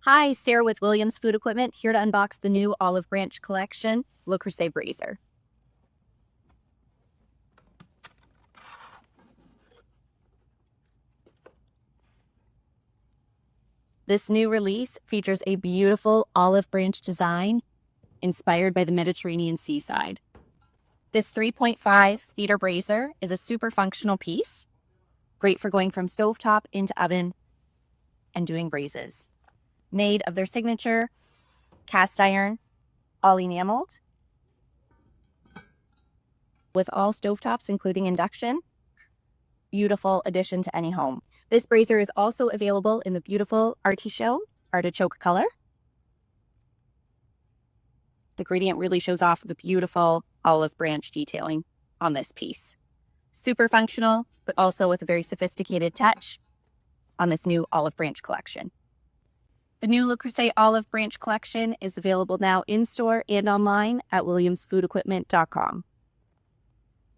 Hi, Sarah with Williams Food Equipment, here to unbox the new Olive Branch collection, Le Creuset Braiser. This new release features a beautiful olive branch design inspired by the Mediterranean seaside. This 3.5-liter braiser is a super functional piece, great for going from stovetop into oven and doing braises. Made of their signature cast iron, all enameled, with all stovetops, including induction. Beautiful addition to any home. This braiser is also available in the beautiful artichoke color. The gradient really shows off the beautiful olive branch detailing on this piece. Super functional, but also with a very sophisticated touch on this new olive branch collection. The new Le Creuset Olive Branch collection is available now in store and online at williamsfoodequipment.com.